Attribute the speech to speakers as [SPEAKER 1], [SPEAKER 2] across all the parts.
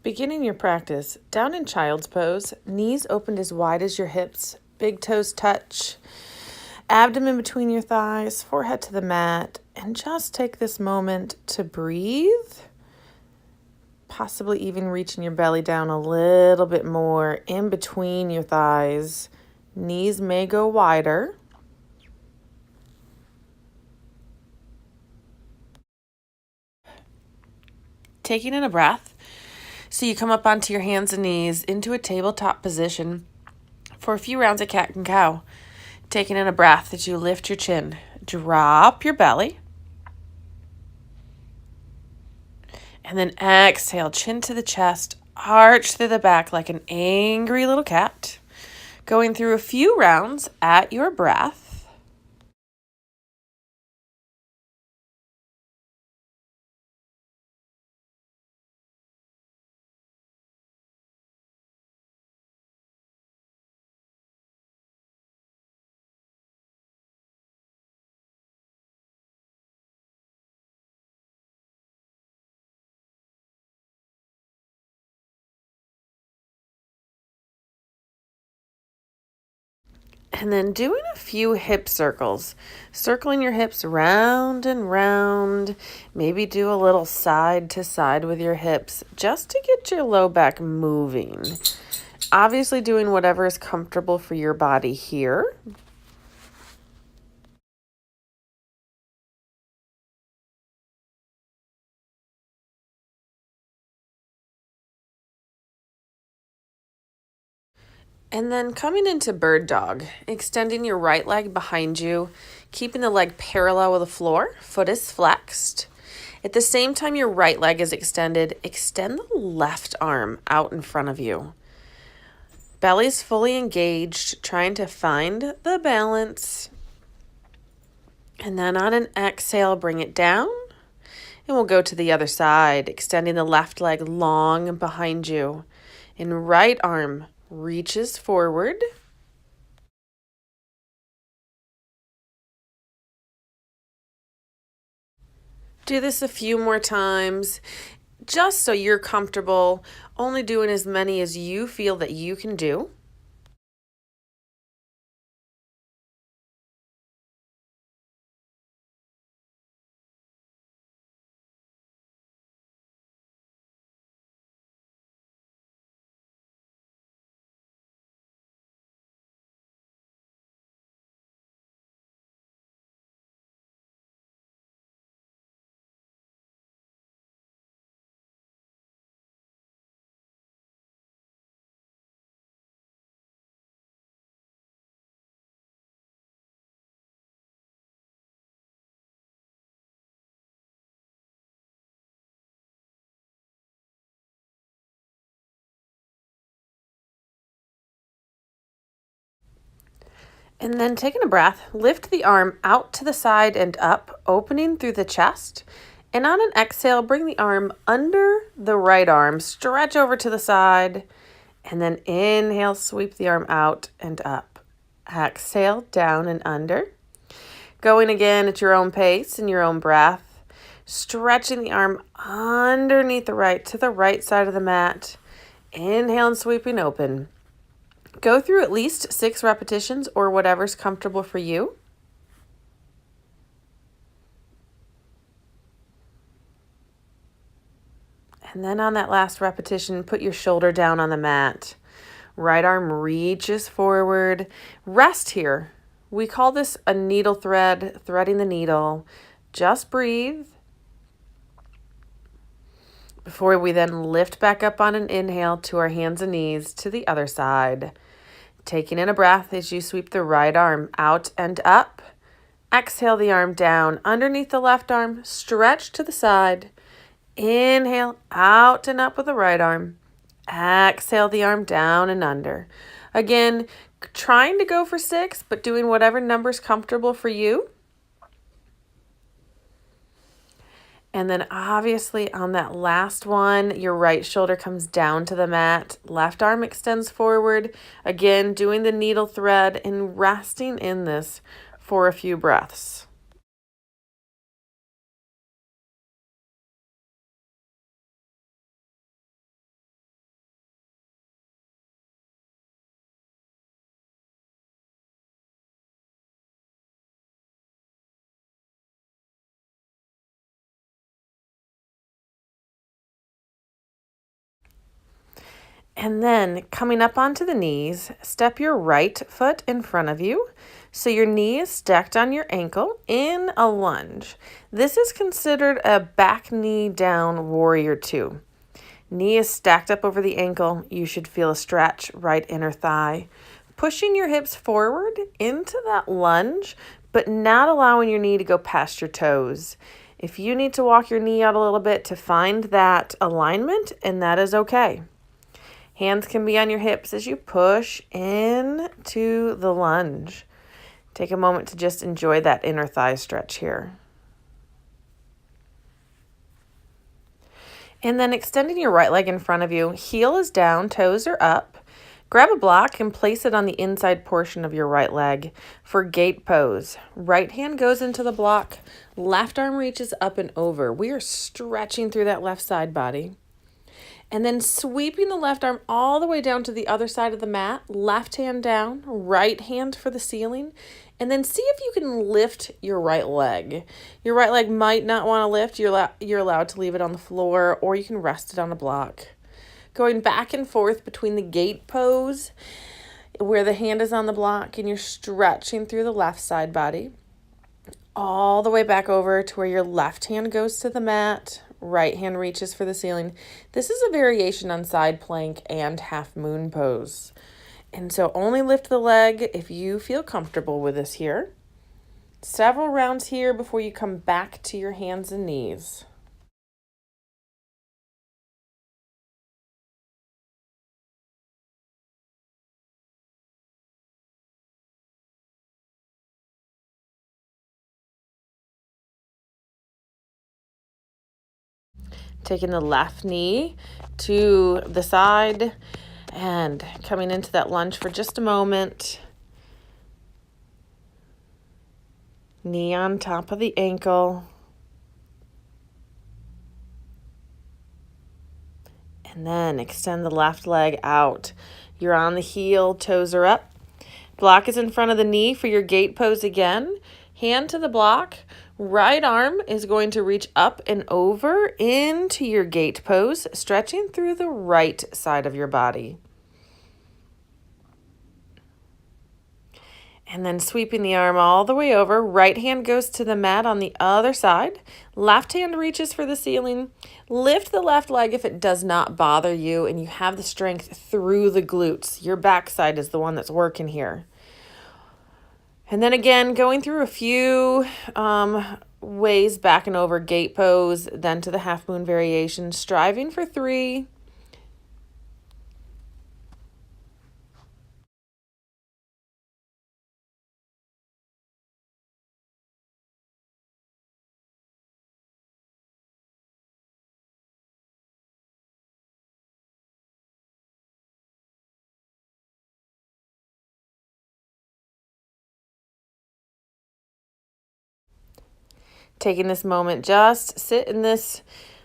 [SPEAKER 1] Beginning your practice, down in child's pose, knees opened as wide as your hips, big toes touch, abdomen between your thighs, forehead to the mat, and just take this moment to breathe, possibly even reaching your belly down a little bit more in between your thighs. Knees may go wider. Taking in a breath. So you come up onto your hands and knees into a tabletop position for a few rounds of cat and cow. Taking in a breath as you lift your chin, drop your belly, and then exhale, chin to the chest, arch through the back like an angry little cat. Going through a few rounds at your breath. And then doing a few hip circles, circling your hips round and round. Maybe do a little side to side with your hips just to get your low back moving. Obviously doing whatever is comfortable for your body here. And then coming into bird dog, extending your right leg behind you, keeping the leg parallel with the floor, foot is flexed. At the same time your right leg is extended, extend the left arm out in front of you. Belly's fully engaged, trying to find the balance. And then on an exhale, bring it down. And we'll go to the other side, extending the left leg long behind you. And right arm reaches forward. Do this a few more times, just so you're comfortable, only doing as many as you feel that you can do. And then taking a breath, lift the arm out to the side and up, opening through the chest. And on an exhale, bring the arm under the right arm, stretch over to the side, and then inhale, sweep the arm out and up. Exhale, down and under. Going again at your own pace and your own breath. Stretching the arm underneath the right to the right side of the mat. Inhale and sweeping open. Go through at least 6 repetitions or whatever's comfortable for you. And then on that last repetition, put your shoulder down on the mat. Right arm reaches forward. Rest here. We call this a needle thread, threading the needle. Just breathe. Before we then lift back up on an inhale to our hands and knees to the other side. Taking in a breath as you sweep the right arm out and up. Exhale the arm down underneath the left arm, stretch to the side. Inhale out and up with the right arm. Exhale the arm down and under. Again, trying to go for 6, but doing whatever number's comfortable for you. And then obviously on that last one, your right shoulder comes down to the mat. Left arm extends forward. Again, doing the needle thread and resting in this for a few breaths. And then coming up onto the knees, step your right foot in front of you. So your knee is stacked on your ankle in a lunge. This is considered a back knee down warrior two. Knee is stacked up over the ankle. You should feel a stretch right inner thigh. Pushing your hips forward into that lunge, but not allowing your knee to go past your toes. If you need to walk your knee out a little bit to find that alignment, and that is okay. Hands can be on your hips as you push into the lunge. Take a moment to just enjoy that inner thigh stretch here. And then extending your right leg in front of you, heel is down, toes are up. Grab a block and place it on the inside portion of your right leg for gate pose. Right hand goes into the block, left arm reaches up and over. We are stretching through that left side body. And then sweeping the left arm all the way down to the other side of the mat, left hand down, right hand for the ceiling, and then see if you can lift your right leg. Your right leg might not want to lift. You're allowed to leave it on the floor, or you can rest it on a block. Going back and forth between the gate pose, where the hand is on the block, and you're stretching through the left side body, all the way back over to where your left hand goes to the mat, right hand reaches for the ceiling. This is a variation on side plank and half moon pose. And so only lift the leg if you feel comfortable with this here. Several rounds here before you come back to your hands and knees. Taking the left knee to the side and coming into that lunge for just a moment. Knee on top of the ankle. And then extend the left leg out. You're on the heel, toes are up. Block is in front of the knee for your gate pose again. Hand to the block. Right arm is going to reach up and over into your gate pose, stretching through the right side of your body. And then sweeping the arm all the way over. Right hand goes to the mat on the other side. Left hand reaches for the ceiling. Lift the left leg if it does not bother you and you have the strength through the glutes. Your backside is the one that's working here. And then again, going through a few ways back and over, gate pose, then to the half moon variation, striving for 3. Taking this moment, just sit in this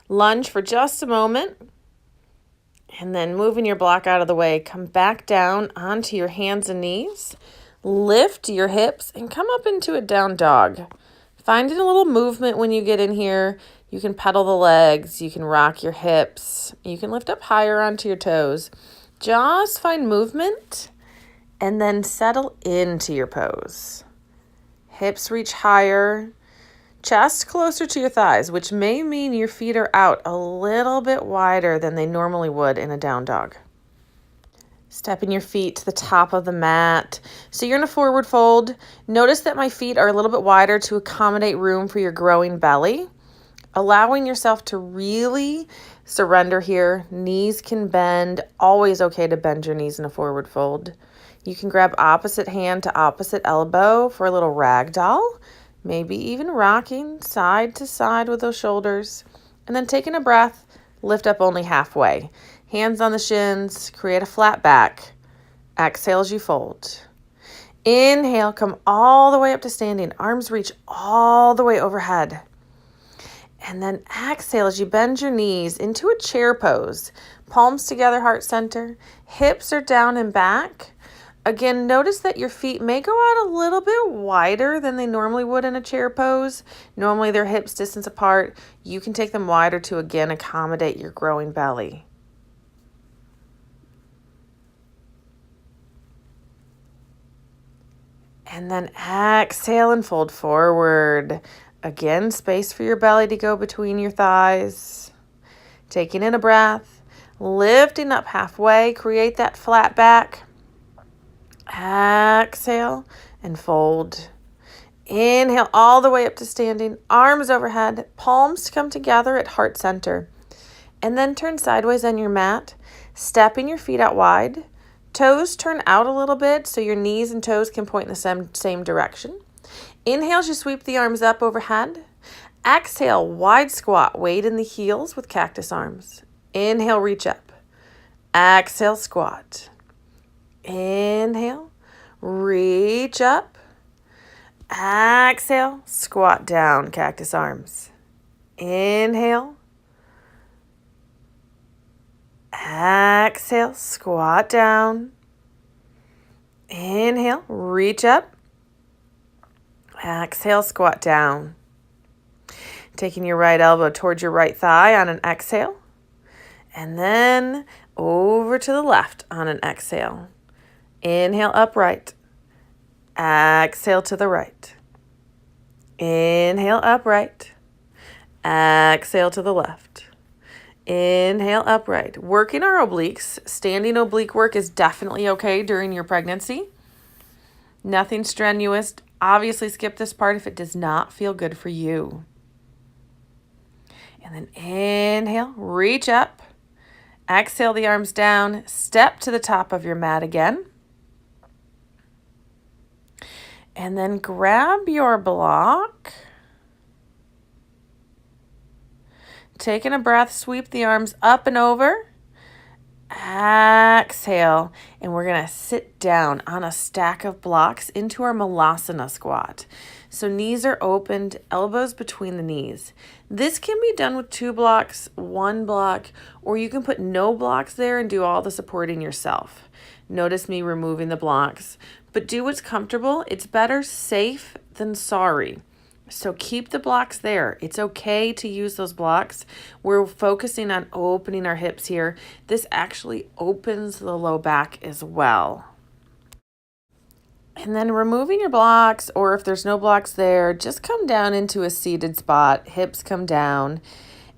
[SPEAKER 1] lunge for just a moment. And then moving your block out of the way, come back down onto your hands and knees. Lift your hips and come up into a down dog. Finding a little movement when you get in here. You can pedal the legs. You can rock your hips. You can lift up higher onto your toes. Just find movement and then settle into your pose. Hips reach higher. Chest closer to your thighs, which may mean your feet are out a little bit wider than they normally would in a down dog. Stepping your feet to the top of the mat. So you're in a forward fold. Notice that my feet are a little bit wider to accommodate room for your growing belly. Allowing yourself to really surrender here. Knees can bend. Always okay to bend your knees in a forward fold. You can grab opposite hand to opposite elbow for a little ragdoll. Maybe even rocking side to side with those shoulders. And then taking a breath, lift up only halfway. Hands on the shins, create a flat back. Exhale as you fold. Inhale, come all the way up to standing. Arms reach all the way overhead. And then exhale as you bend your knees into a chair pose. Palms together, heart center. Hips are down and back. Again, notice that your feet may go out a little bit wider than they normally would in a chair pose. Normally they're hips distance apart. You can take them wider to again accommodate your growing belly. And then exhale and fold forward. Again, space for your belly to go between your thighs. Taking in a breath, lifting up halfway, create that flat back. Exhale and fold. Inhale all the way up to standing, arms overhead, palms come together at heart center. And then turn sideways on your mat, stepping your feet out wide. Toes turn out a little bit so your knees and toes can point in the same direction. Inhale as you sweep the arms up overhead. Exhale, wide squat, weight in the heels with cactus arms. Inhale, reach up. Exhale, squat. Inhale, reach up. Exhale, squat down, cactus arms. Inhale. Exhale, squat down. Inhale, reach up. Exhale, squat down. Taking your right elbow towards your right thigh on an exhale. And then over to the left on an exhale. Inhale, upright. Exhale to the right. Inhale, upright. Exhale to the left. Inhale, upright. Working our obliques. Standing oblique work is definitely okay during your pregnancy. Nothing strenuous. Obviously skip this part if it does not feel good for you. And then inhale, reach up. Exhale the arms down. Step to the top of your mat again. And then grab your block. Taking a breath, sweep the arms up and over. Exhale, and we're going to sit down on a stack of blocks into our Malasana squat. So knees are opened, elbows between the knees. This can be done with 2 blocks, 1 block, or you can put no blocks there and do all the supporting yourself. Notice me removing the blocks, but do what's comfortable. It's better safe than sorry. So keep the blocks there. It's okay to use those blocks. We're focusing on opening our hips here. This actually opens the low back as well. And then removing your blocks, or if there's no blocks there, just come down into a seated spot. Hips come down.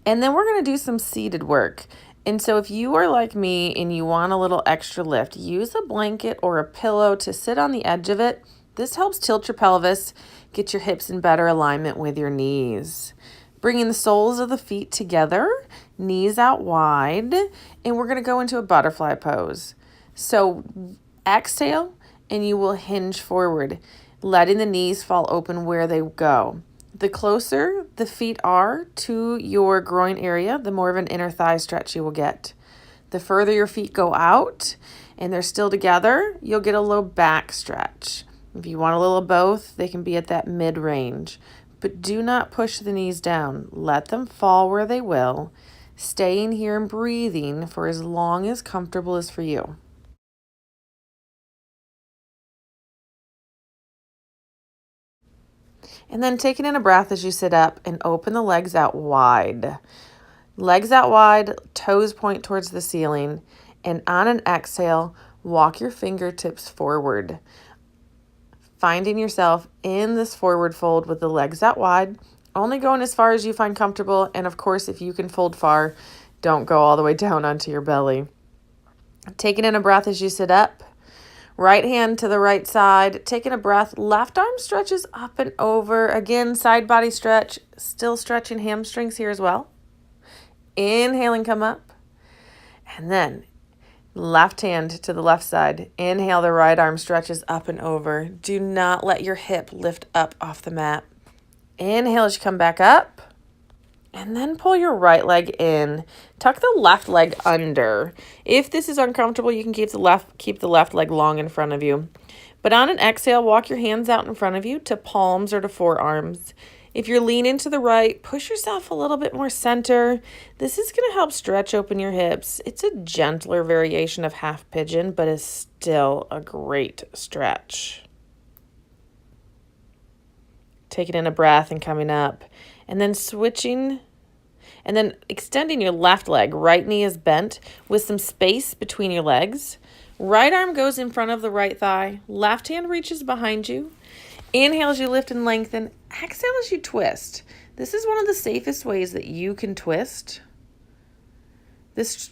[SPEAKER 1] And then we're going to do some seated work. And so if you are like me and you want a little extra lift, use a blanket or a pillow to sit on the edge of it. This helps tilt your pelvis, get your hips in better alignment with your knees. Bringing the soles of the feet together, knees out wide, and we're going to go into a butterfly pose. So exhale, and you will hinge forward, letting the knees fall open where they go. The closer the feet are to your groin area, the more of an inner thigh stretch you will get. The further your feet go out and they're still together, you'll get a low back stretch. If you want a little of both, they can be at that mid-range. But do not push the knees down. Let them fall where they will, staying here and breathing for as long as comfortable as for you. And then taking in a breath as you sit up and open the legs out wide. Legs out wide, toes point towards the ceiling. And on an exhale, walk your fingertips forward. Finding yourself in this forward fold with the legs out wide, only going as far as you find comfortable. And of course, if you can fold far, don't go all the way down onto your belly. Taking in a breath as you sit up, right hand to the right side, taking a breath, left arm stretches up and over. Again, side body stretch, still stretching hamstrings here as well. Inhaling, come up. And then left hand to the left side. Inhale, the right arm stretches up and over. Do not let your hip lift up off the mat. Inhale as you come back up. And then pull your right leg in. Tuck the left leg under. If this is uncomfortable, you can keep the left leg long in front of you. But on an exhale, walk your hands out in front of you to palms or to forearms. If you're leaning to the right, push yourself a little bit more center. This is going to help stretch open your hips. It's a gentler variation of half pigeon, but is still a great stretch. Taking in a breath and coming up. And then switching, and then extending your left leg. Right knee is bent with some space between your legs. Right arm goes in front of the right thigh. Left hand reaches behind you. Inhale as you lift and lengthen. Exhale as you twist. This is one of the safest ways that you can twist. This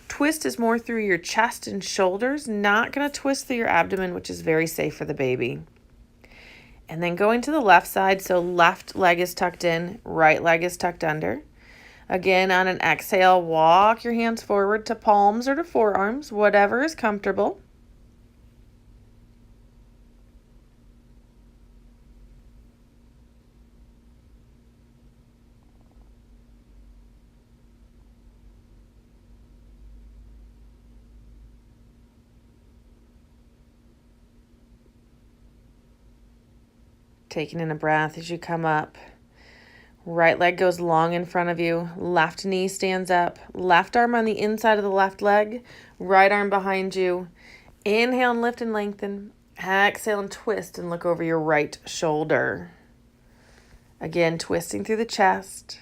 [SPEAKER 1] twist is more through your chest and shoulders, not going to twist through your abdomen, which is very safe for the baby. And then going to the left side, so left leg is tucked in, right leg is tucked under. Again, on an exhale, walk your hands forward to palms or to forearms, whatever is comfortable. Taking in a breath as you come up. Right leg goes long in front of you. Left knee stands up. Left arm on the inside of the left leg. Right arm behind you. Inhale and lift and lengthen. Exhale and twist and look over your right shoulder. Again, twisting through the chest.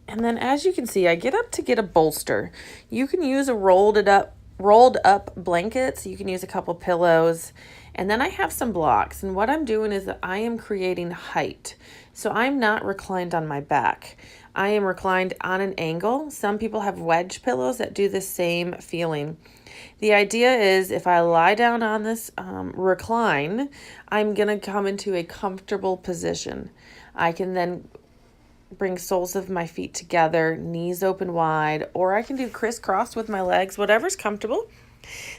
[SPEAKER 1] And then as you can see, I get up to get a bolster. You can use a rolled up blankets. You can use a couple pillows. And then I have some blocks. And what I'm doing is that I am creating height. So I'm not reclined on my back. I am reclined on an angle. Some people have wedge pillows that do the same feeling. The idea is if I lie down on this recline, I'm going to come into a comfortable position. I can then bring soles of my feet together, knees open wide, or I can do crisscross with my legs, whatever's comfortable.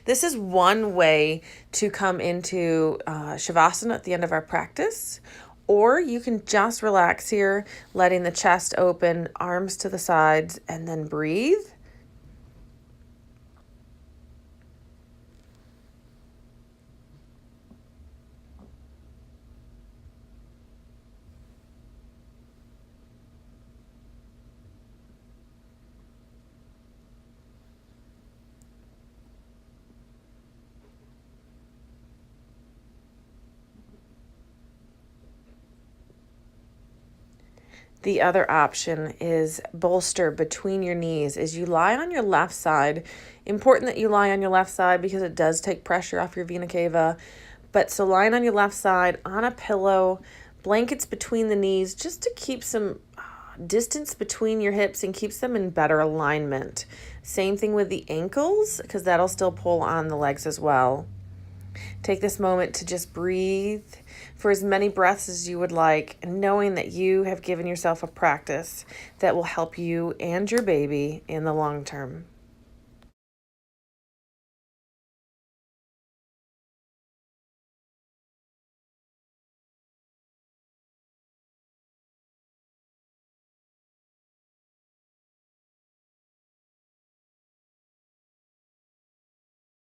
[SPEAKER 1] This is one way to come into Shavasana at the end of our practice, or you can just relax here, letting the chest open, arms to the sides, and then breathe. The other option is bolster between your knees. As you lie on your left side, important that you lie on your left side because it does take pressure off your vena cava. But so lying on your left side on a pillow, blankets between the knees, just to keep some distance between your hips and keeps them in better alignment. Same thing with the ankles, because that'll still pull on the legs as well. Take this moment to just breathe for as many breaths as you would like, knowing that you have given yourself a practice that will help you and your baby in the long term.